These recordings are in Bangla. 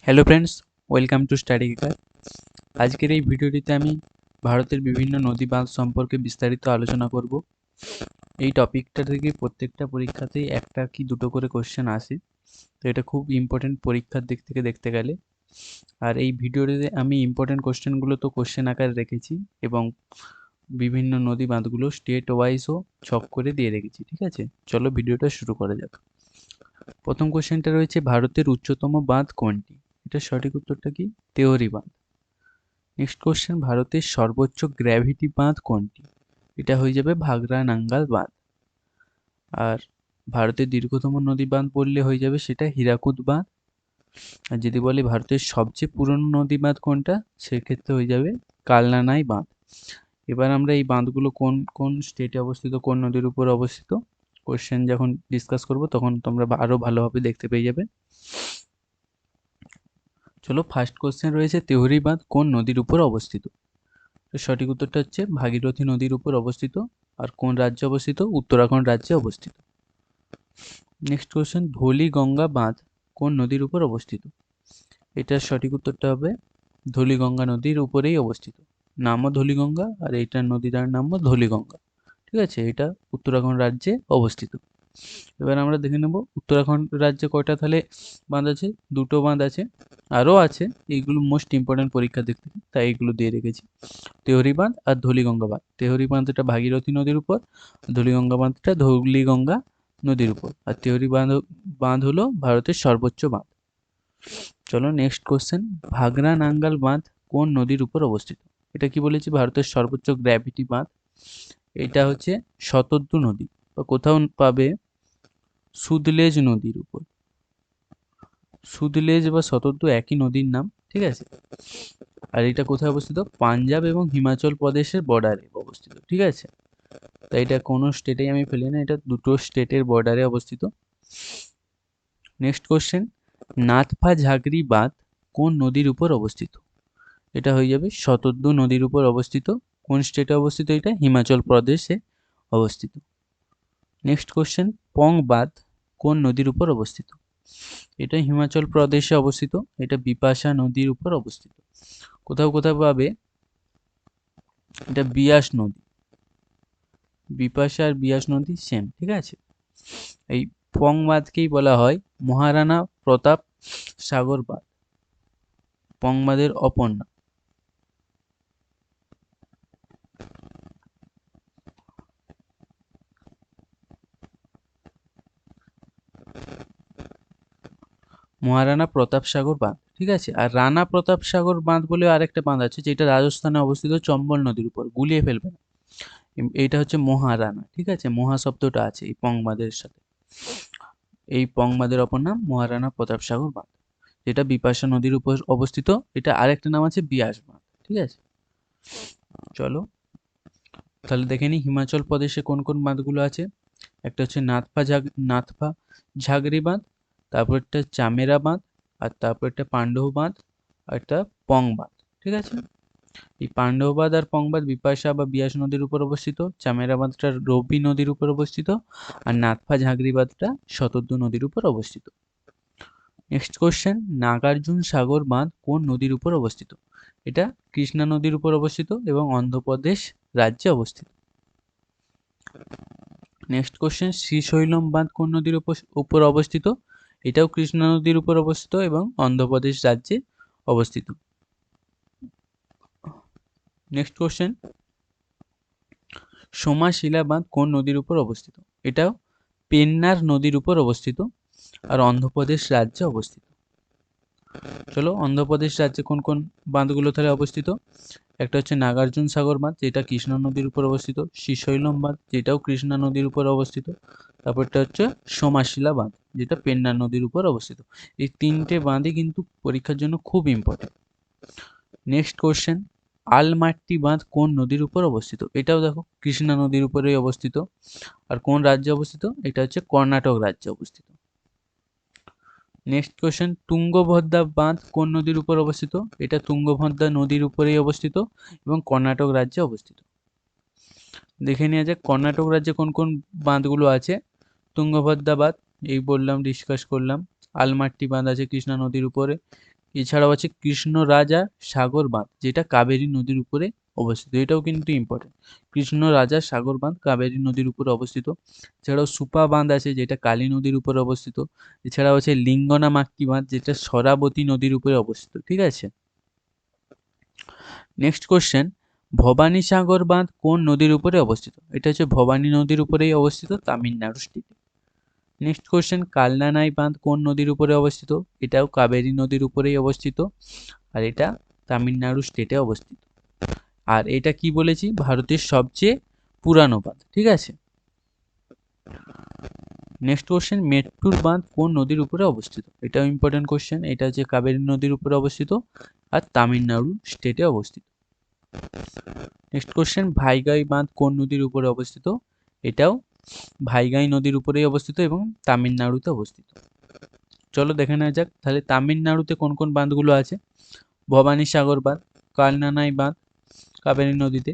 Hello friends, welcome to study কিকার। আজকের এই ভিডিওটিতে আমি ভারতের বিভিন্ন নদী বাঁধ সম্পর্কে বিস্তারিত আলোচনা করব। এই টপিকটা থেকে প্রত্যেকটা পরীক্ষাতেই একটা কি দুটো করে কোশ্চেন আসে, তো এটা খুব ইম্পর্টেন্ট পরীক্ষার দিক থেকে দেখতে গেলে। আর এই ভিডিওটিতে আমি ইম্পর্টেন্ট কোশ্চেনগুলো তো কোশ্চেন আকারে রেখেছি এবং বিভিন্ন নদী বাঁধগুলো স্টেট ওয়াইজও ছক করে দিয়ে রেখেছি। ঠিক আছে, চলো ভিডিওটা শুরু করা যাক। প্রথম কোশ্চেনটা রয়েছে, ভারতের উচ্চতম বাঁধ কোনটি? এটার সঠিক উত্তরটা কি? তেওরি বাঁধ। নেক্সট কোশ্চেন, ভারতের সর্বোচ্চ গ্র্যাভিটি বাঁধ কোনটি? এটা হয়ে যাবে ভাগরা নাঙ্গাল বাঁধ। আর ভারতের দীর্ঘতম নদী বাঁধ বললে হয়ে যাবে সেটা হীরাকুদ বাঁধ। আর যদি বলি ভারতের সবচেয়ে পুরনো নদী বাঁধ কোনটা, সেক্ষেত্রে হয়ে যাবে কালনানাই বাঁধ। এবার আমরা এই বাঁধগুলো কোন কোন স্টেটে অবস্থিত, কোন নদীর উপর অবস্থিত, কোশ্চেন যখন ডিসকাস করব তখন তোমরা আরো ভালোভাবে দেখতে পেয়ে যাবে। চলো, ফার্স্ট কোশ্চেন রয়েছে, তেওরি বাঁধ কোন নদীর উপর অবস্থিত? তো সঠিক উত্তরটা হচ্ছে ভাগীরথী নদীর উপর অবস্থিত। আর কোন রাজ্যে অবস্থিত? উত্তরাখণ্ড রাজ্যে অবস্থিত। নেক্সট কোশ্চেন, ধৌলি গঙ্গা বাঁধ কোন নদীর উপর অবস্থিত? এটার সঠিক উত্তরটা হবে ধৌলি গঙ্গা নদীর উপরেই অবস্থিত। নামও ধৌলি গঙ্গা আর এইটার নদীটার নামও ধৌলি গঙ্গা। ঠিক আছে, এটা উত্তরাখণ্ড রাজ্যে অবস্থিত। এবার আমরা দেখে নেব উত্তরাখণ্ড রাজ্যে কয়টা তাহলে বাঁধ আছে। দুটো বাঁধ আছে, আরও আছে, এইগুলো মোস্ট ইম্পর্টেন্ট পরীক্ষার দিক থেকে, তাই এগুলো দিয়ে রেখেছি। তেওরি বাঁধ আর ধৌলিগঙ্গা বাঁধ। তেওরি বাঁধটা ভাগীরথী নদীর উপর, ধৌলিগঙ্গা বাঁধটা ধৌলিগঙ্গা নদীর উপর। আর তেওরি বাঁধ বাঁধ হলো ভারতের সর্বোচ্চ বাঁধ। চলো নেক্সট কোশ্চেন, ভাগরা নাঙ্গাল বাঁধ কোন নদীর উপর অবস্থিত? এটা কি বলেছি? ভারতের সর্বোচ্চ গ্র্যাভিটি বাঁধ। এটা হচ্ছে শতদ্রু নদী, বা কোথাও পাবে সুদলেজ নদীর উপর। সুদলেজ বা শতদ্রু একই নদীর নাম। ঠিক আছে, আর এটা কোথায় অবস্থিত? পাঞ্জাব এবং হিমাচল প্রদেশের বর্ডারে অবস্থিত। ঠিক আছে, তাই এটা কোনো স্টেটেই আমি ফেলি না, এটা দুটো স্টেটের বর্ডারে অবস্থিত। নেক্সট কোশ্চেন, নাথপা ঝাগরি বাঁধ কোন নদীর উপর অবস্থিত? এটা হয়ে যাবে শতদ্রু নদীর উপর অবস্থিত। কোন স্টেটে অবস্থিত? এটা হিমাচল প্রদেশে অবস্থিত। নেক্সট কোশ্চেন, পং বাঁধ কোন নদীর উপর অবস্থিত? এটা হিমাচল প্রদেশে অবস্থিত। এটা বিপাশা নদীর উপর অবস্থিত। কোথাও কোথাও পাবে এটা বিয়াস নদী। বিপাশা আর বিয়াস নদী সেম। ঠিক আছে, এই পং বাঁধকেই বলা হয় মহারানা প্রতাপ সাগর বাঁধ। পং বাঁধের অপর নাম। মহারানা প্রতাপ সাগর বাঁধ। ঠিক আছে, আর রানা প্রতাপ সাগর বাঁধ বলে আরেকটা বাঁধ আছে যেটা রাজস্থানে অবস্থিত চম্বল নদীর উপর, গুলিয়ে ফেলবে না। এইটা হচ্ছে মহারানা। ঠিক আছে, মহা শব্দটা আছে এই পং বাঁধের সাথে। এই পং বাঁধের অপর নাম মহারানা প্রতাপ সাগর বাঁধ, যেটা বিপাশা নদীর উপর অবস্থিত। এটা আরেকটা নাম আছে বিয়াস বাঁধ। ঠিক আছে, চলো তাহলে দেখে নিই হিমাচল প্রদেশে কোন কোন বাঁধগুলো আছে। একটা হচ্ছে নাথপা ঝাগরি বাঁধ, তারপর একটা চামেরা বাঁধ, আর তারপর একটা পাণ্ডব বাঁধ, আর একটা পং বাঁধ। ঠিক আছে, এই পাণ্ডব বাঁধ আর পং বাঁধ বিপাশা বা বিয়াস নদীর উপর অবস্থিত। চামেরা বাঁধটা রবি নদীর উপর অবস্থিত। আর নাথপা ঝাগরি বাঁধটা শতদ্রু নদীর উপর অবস্থিত। নেক্সট কোশ্চেন, নাগার্জুন সাগর বাঁধ কোন নদীর উপর অবস্থিত? এটা কৃষ্ণা নদীর উপর অবস্থিত এবং অন্ধ্রপ্রদেশ রাজ্যে অবস্থিত। নেক্সট কোশ্চেন, শ্রীশৈলম বাঁধ কোন নদীর উপর অবস্থিত? এটাও কৃষ্ণা নদীর উপর অবস্থিত এবং অন্ধ্রপ্রদেশ রাজ্যে অবস্থিত। নেক্সট কোশ্চেন, সোমাশিলা বাঁধ কোন নদীর উপর অবস্থিত? এটাও পেন্নার নদীর উপর অবস্থিত আর অন্ধ্রপ্রদেশ রাজ্যে অবস্থিত। চলো, অন্ধ্রপ্রদেশ রাজ্যে কোন কোন বাঁধগুলো তাহলে অবস্থিত। একটা হচ্ছে নাগার্জুন সাগর বাঁধ, যেটা কৃষ্ণা নদীর উপর অবস্থিত। শ্রীশৈলম বাঁধ, যেটাও কৃষ্ণা নদীর উপর অবস্থিত। তারপরটা হচ্ছে সোমাশিলা বাঁধ, যেটা পেন্নার নদীর উপর অবস্থিত। এই তিনটে বাঁধই কিন্তু পরীক্ষার জন্য খুব ইম্পর্টেন্ট। নেক্সট কোশ্চেন, আলমাট্টি বাঁধ কোন নদীর উপর অবস্থিত? এটাও দেখো কৃষ্ণা নদীর উপরেই অবস্থিত। আর কোন রাজ্যে অবস্থিত? এটা হচ্ছে কর্ণাটক রাজ্যে অবস্থিত। নেক্সট কোশ্চেন, তুঙ্গভদ্রা বাঁধ কোন নদীর উপর অবস্থিত? এটা তুঙ্গভদ্রা নদীর উপরেই অবস্থিত এবং কর্ণাটক রাজ্যে অবস্থিত। দেখে নেওয়া যাক কর্ণাটক রাজ্যে কোন কোন বাঁধগুলো আছে। তুঙ্গভদ্রা বাঁধ এই বললাম, ডিসকাস করলাম। আলমাট্টি বাঁধ আছে কৃষ্ণা নদীর উপরে। এছাড়াও আছে কৃষ্ণরাজা সাগর বাঁধ, যেটা কাবেরী নদীর উপরে অবস্থিত। এটাও কিন্তু ইম্পর্টেন্ট। কৃষ্ণরাজা সাগর বাঁধ কাবেরী নদীর উপরে অবস্থিত। এছাড়াও সুপা বাঁধ আছে, যেটা কালী নদীর উপরে অবস্থিত। এছাড়াও আছে লিঙ্গনামাক্কি বাঁধ, যেটা সরাবতী নদীর উপরে অবস্থিত। ঠিক আছে। নেক্সট কোশ্চেন, ভবানী সাগর বাঁধ কোন নদীর উপরে অবস্থিত? এটা হচ্ছে ভবানী নদীর উপরেই অবস্থিত, তামিলনাড়ু স্টেটে। নেক্সট কোশ্চেন, কালনানাই বাঁধ কোন নদীর উপরে অবস্থিত? এটাও কাবেরী নদীর উপরেই অবস্থিত, আর এটা তামিলনাড়ু স্টেটে অবস্থিত। আর এটা কি বলেছি, ভারতের সবচেয়ে পুরানো বাঁধ। ঠিক আছে। নেক্সট কোশ্চেন, মেট্টুর বাঁধ কোন নদীর উপরে অবস্থিত? এটাও ইম্পর্টেন্ট কোশ্চেন। এটা হচ্ছে কাবেরী নদীর উপরে অবস্থিত আর তামিলনাড়ু স্টেটে অবস্থিত। নেক্সট কোশ্চেন, ভাইগাই বাঁধ কোন নদীর উপরে অবস্থিত? এটাও ভাইগাই নদীর উপরেই অবস্থিত এবং তামিলনাড়ুতে অবস্থিত। চলো দেখে নেওয়া যাক তাহলে তামিলনাড়ুতে কোন কোন বাঁধগুলো আছে। ভবানী সাগর বাঁধ, কালনানাই বাঁধ কাবেরী নদীতে,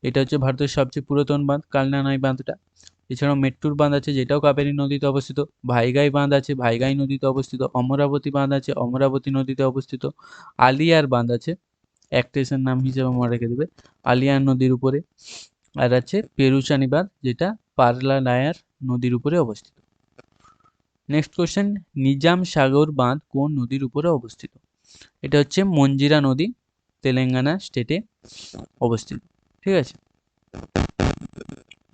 এটা হচ্ছে ভারতের সবচেয়ে পুরাতন বাঁধ কালনানাই বাঁধটা। এছাড়াও মেট্টুর বাঁধ আছে, যেটাও কাবেরী নদীতে অবস্থিত। ভাইগাই বাঁধ আছে, ভাইগাই নদীতে অবস্থিত। অমরাবতী বাঁধ আছে, অমরাবতী নদীতে অবস্থিত। আলিয়ার বাঁধ আছে, অ্যাক্ট্রেসের নাম হিসেবে মনে রেখে দেবে, আলিয়ার নদীর উপরে। আর আছে পেরুচানি বাঁধ, যেটা পারলা নায়ার নদীর উপরে অবস্থিত। নেক্সট কোশ্চেন, নিজাম সাগর বাঁধ কোন নদীর উপরে অবস্থিত? এটা হচ্ছে মঞ্জিরা নদী, তেলেঙ্গানা স্টেটে অবস্থিত। ঠিক আছে।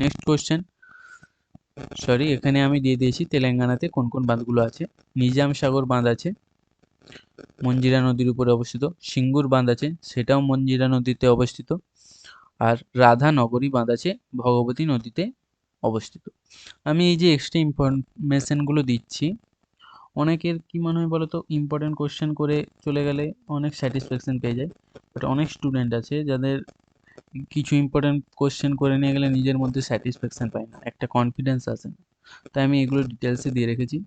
নেক্সট কোশ্চেন, সরি এখানে আমি দিয়ে দিয়েছি তেলেঙ্গানাতে কোন কোন বাঁধগুলো আছে। নিজাম সাগর বাঁধ আছে, মঞ্জিরা নদীর উপরে অবস্থিত। সিঙ্গুর বাঁধ আছে, সেটাও মঞ্জিরা নদীতে অবস্থিত। আর রাধানগরী বাঁধ আছে, ভগবতী নদীতে অবস্থিত। আমি এই যে এক্সট্রা ইনফরমেশনগুলো দিচ্ছি, অনেকের কি মনে হয় বলো তো, ইম্পর্টেন্ট কোশ্চেন করে চলে গেলে অনেক স্যাটিসফ্যাকশন পেয়ে যায়, বাট অনেক স্টুডেন্ট আছে যাদের কিছু ইম্পর্টেন্ট কোশ্চেন করে নিয়ে গেলে নিজের মধ্যে স্যাটিসফ্যাকশন পায় না, একটা কনফিডেন্স আসে না। তাই আমি এগুলো ডিটেলসে দিয়ে রেখেছি।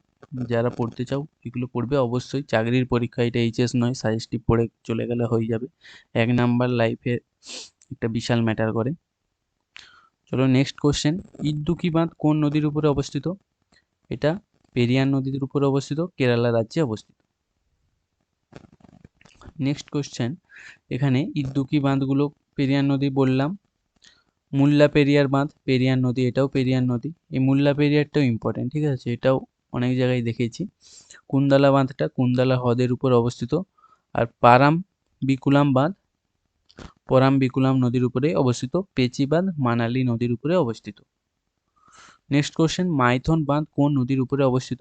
যারা পড়তে চাও এগুলো পড়বে অবশ্যই। চাকরির পরীক্ষা, এটা এইচএস নয়, সাজেস্টিভ পড়ে চলে গেলে হয়ে যাবে। 1 নাম্বার লাইফে একটা বিশাল ম্যাটার করে। চলো নেক্সট কোশ্চেন, ইদ্দুকি বাঁধ কোন নদীর উপরে অবস্থিত? এটা পেরিয়ার নদীর উপরে অবস্থিত, কেরালা রাজ্যে অবস্থিত। নেক্সট কোশ্চেন, এখানে ইদ্দুকি বাঁধগুলো পেরিয়ার নদী বললাম। মুল্লা পেরিয়ার বাঁধ পেরিয়ার নদী, এটাও পেরিয়ার নদী। এই মুল্লা পেরিয়ারটাও ইম্পর্টেন্ট, ঠিক আছে, এটাও অনেক জায়গায় দেখেছি। কুন্দালা বাঁধটা কুন্দালা হ্রদের উপর অবস্থিত। আর পারাম বিকুলাম বাঁধ পরাম বিকুলাম নদীর উপরে অবস্থিত। পেচি বাঁধ মানালি নদীর উপরে অবস্থিত। নেক্সট কোশ্চেন, মাইথন বাঁধ কোন নদীর উপরে অবস্থিত?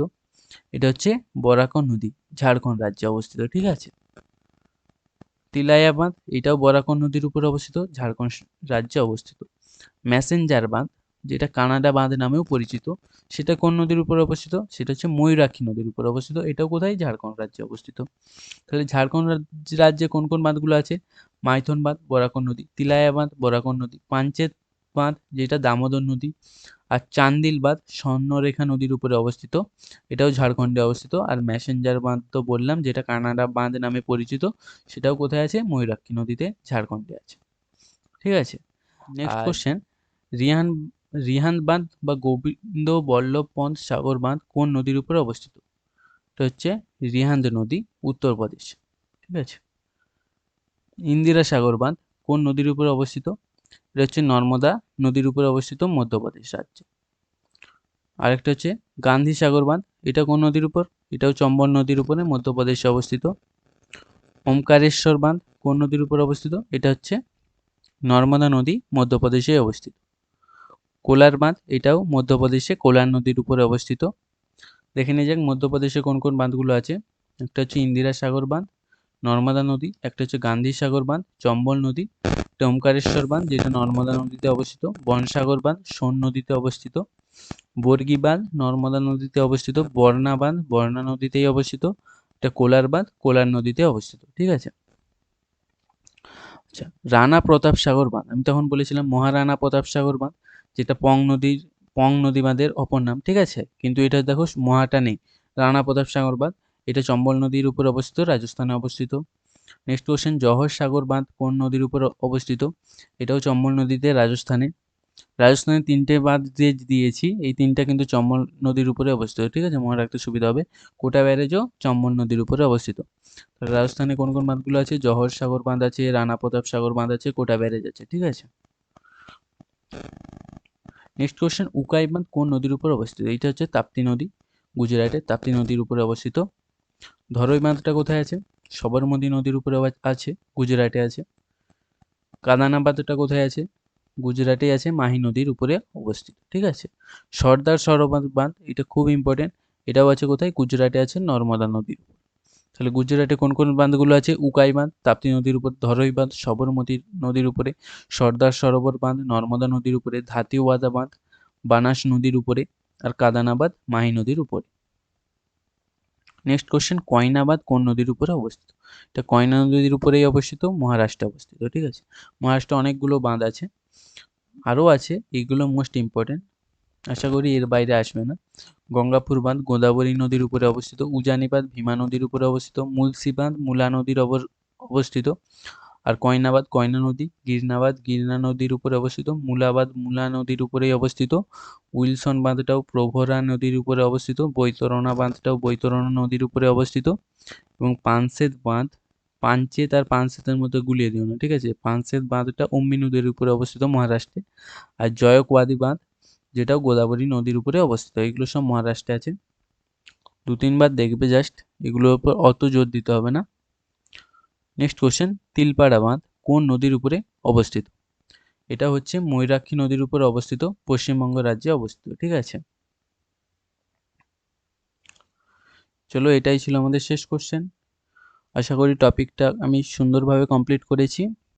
এটা হচ্ছে বরাকর নদী, ঝাড়খণ্ড রাজ্যে অবস্থিত। ঠিক আছে। তিলায়া বাঁধ, এটাও বরাকর নদীর উপরে অবস্থিত, ঝাড়খণ্ড রাজ্যে অবস্থিত। ম্যাসেঞ্জার বাঁধ, যেটা কানাডা বাঁধ নামেও পরিচিত, সেটা কোন নদীর উপরে অবস্থিত? সেটা হচ্ছে ময়ূরাক্ষী নদীর উপরে অবস্থিত। এটাও কোথায়? ঝাড়খণ্ড রাজ্যে অবস্থিত। তাহলে ঝাড়খণ্ড রাজ্যে কোন কোন বাঁধগুলো আছে? মাইথন বাঁধ বরাকর নদী, তিলায়া বাঁধ বরাকর নদী, পাঞ্চেত বাঁধ যেটা দামোদর নদী, আর চান্দিল বাঁধ স্বর্ণরেখা নদীর উপরে অবস্থিত, এটাও ঝাড়খণ্ডে অবস্থিত। আর ম্যাসেঞ্জার বাঁধ তো বললাম, যেটা কানাডা বাঁধ নামে পরিচিত, সেটাও কোথায় আছে? ময়ূরাক্ষী নদীতে, ঝাড়খণ্ডে আছে। ঠিক আছে। নেক্সট কোশ্চেন, রিহান রিহান্দ বাঁধ বা গোবিন্দ বল্লভ পন্থ সাগর বাঁধ কোন নদীর উপরে অবস্থিত? এটা হচ্ছে রিহান্দ নদী, উত্তরপ্রদেশ। ঠিক আছে। ইন্দিরা সাগর বাঁধ কোন নদীর উপরে অবস্থিত? এটা হচ্ছে নর্মদা নদীর উপরে অবস্থিত, মধ্যপ্রদেশ রাজ্যে। আরেকটা হচ্ছে গান্ধী সাগর বাঁধ, এটা কোন নদীর উপর? এটাও চম্বল নদীর উপরে, মধ্যপ্রদেশে অবস্থিত। ওমকারেশ্বর বাঁধ কোন নদীর উপর অবস্থিত? এটা হচ্ছে নর্মদা নদী, মধ্যপ্রদেশে অবস্থিত। কোলার বাঁধ, এটাও মধ্যপ্রদেশে কোলার নদীর উপরে অবস্থিত। দেখে নিয়ে যাক মধ্যপ্রদেশে কোন কোন বাঁধগুলো আছে। একটা হচ্ছে ইন্দিরা সাগর বাঁধ, নর্মদা নদী। একটা হচ্ছে গান্ধী সাগর বাঁধ, চম্বল নদী। একটা ওমকারেশ্বর বাঁধ, যেটা নর্মদা নদীতে অবস্থিত। বনসাগর বাঁধ সোন নদীতে অবস্থিত। বর্গী বাঁধ নর্মদা নদীতে অবস্থিত। বর্ণা বাঁধ বর্ণা নদীতেই অবস্থিত। একটা কোলার বাঁধ কোলার নদীতে অবস্থিত। ঠিক আছে। আচ্ছা, রানা প্রতাপ সাগর বাঁধ, আমি তখন বলেছিলাম মহারানা প্রতাপ সাগর বাঁধ, যেটা পং নদী বাঁধের অপর নাম। ঠিক আছে, কিন্তু এটা দেখো মহাটা নেই, রানা প্রতাপ সাগর বাঁধ, এটা চম্বল নদীর উপর অবস্থিত, রাজস্থানে অবস্থিত। নেক্সট কোশ্চেন, জওহর সাগর বাঁধ কোন নদীর উপর অবস্থিত? এটাও চম্বল নদীতে, রাজস্থানে। রাজস্থানে 3টে বাঁধ যে দিয়েছি, এই 3টা কিন্তু চম্বল নদীর উপরে অবস্থিত, ঠিক আছে, মনে রাখতে সুবিধা হবে। কোটা ব্যারেজও চম্বল নদীর উপরে অবস্থিত। রাজস্থানে কোন কোন বাঁধগুলো আছে? জওহর সাগর বাঁধ আছে, রানা প্রতাপ সাগর বাঁধ আছে, কোটা ব্যারেজ আছে, ঠিক আছে। নেক্সট কোশ্চেন, উকাই বাঁধ কোন নদীর উপর অবস্থিত? এইটা হচ্ছে তাপ্তি নদী, গুজরাটের তাপ্তি নদীর উপরে অবস্থিত। ধরই বাঁধটা কোথায় আছে? সবরমতী নদীর উপরে আছে, গুজরাটে আছে। কাদানা বাঁধটা কোথায় আছে? গুজরাটে আছে, মাহি নদীর উপরে অবস্থিত, ঠিক আছে। সর্দার সরোবর বাঁধ, এটা খুব ইম্পর্টেন্ট, এটাও আছে কোথায়? গুজরাটে আছে, নর্মদা নদীর উপর। তাহলে গুজরাটে কোন কোন বাঁধগুলো আছে? উকাই বাঁধ তাপ্তি নদীর উপর, ধরই বাঁধ সবরমতী নদীর উপরে, সর্দার সরোবর বাঁধ নর্মদা নদীর উপরে, ধাতিওয়াদা বাঁধ বানাস নদীর উপরে, আর কাদানা বাঁধ মাহি নদীর উপরে। নেক্সট কোশ্চেন, কয়না বাঁধ কোন নদীর উপরে অবস্থিত? এটা কয়না নদীর উপরেই অবস্থিত, মহারাষ্ট্রে অবস্থিত, ঠিক আছে। মহারাষ্ট্রে অনেকগুলো বাঁধ আছে, আরও আছে, এইগুলো মোস্ট ইম্পর্টেন্ট, আশা করি এর বাইরে আসবে না। গঙ্গাপুর বাঁধ গোদাবরী নদীর উপরে অবস্থিত, উজানি বাঁধ ভীমা নদীর উপরে অবস্থিত, মুলসি বাঁধ মুলা নদীর অবস্থিত, আর কয়না বাঁধ কয়না নদী, গিরনা বাঁধ গিরনা নদীর উপরে অবস্থিত, মুলা বাঁধ মুলা নদীর উপরেই অবস্থিত, উইলসন বাঁধটাও প্রভরা নদীর উপরে অবস্থিত, বৈতরণা বাঁধটাও বৈতরণা নদীর উপরে অবস্থিত, এবং পানসেত বাঁধ, পাঞ্চেত আর পানসেতের মধ্যে গুলিয়ে দিও না, ঠিক আছে, পানসেত বাঁধটা অম্বি নদীর উপরে অবস্থিত মহারাষ্ট্রে, আর জয়কওয়াদি বাঁধ যেটাও গোদাবরী নদীর উপরে অবস্থিত, এগুলো সব মহারাষ্ট্রে আছে। 2-3 বার দেখবে জাস্ট, এগুলোর উপর অত জোর দিতে হবে না। নেক্সট কোশ্চেন, তিলপাড়া বাঁধ কোন নদীর উপরে অবস্থিত? এটা হচ্ছে ময়ূরাক্ষী নদীর উপরে অবস্থিত, পশ্চিমবঙ্গ রাজ্যে অবস্থিত, ঠিক আছে। চলো, এটাই ছিল আমাদের শেষ কোশ্চেন। আশা করি টপিকটা আমি সুন্দরভাবে কমপ্লিট করেছি।